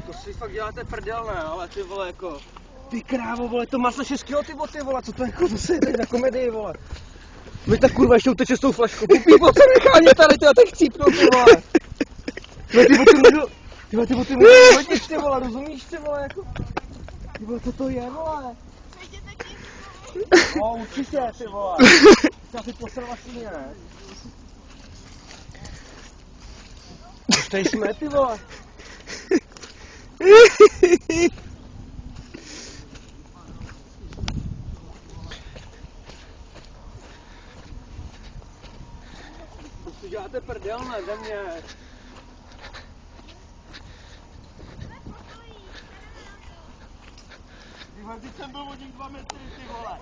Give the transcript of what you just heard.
To si fakt děláte prdel, ne, ale ty vole jako... Ty krávo, vole, to má 6 kg, ty boty, vole, co to jako zase je teď na komedii, vole. Vy ta kurva ještě uteče s tou flaškou, popí boce nechání tady, ty a tak chcípnou, ty vole. Ty boty můžu, ty boty můžu hodit, ty vole, rozumíš, ty vole, jako. Ty vole, co to je, vole? No, určitě, ty vole. Já si posrala svíně, ne? Už tady jsme, ty vole. To si děláte prdel, ne, ze mě. Ty vole, teď jsem byl od nich 2 metry, ty vole.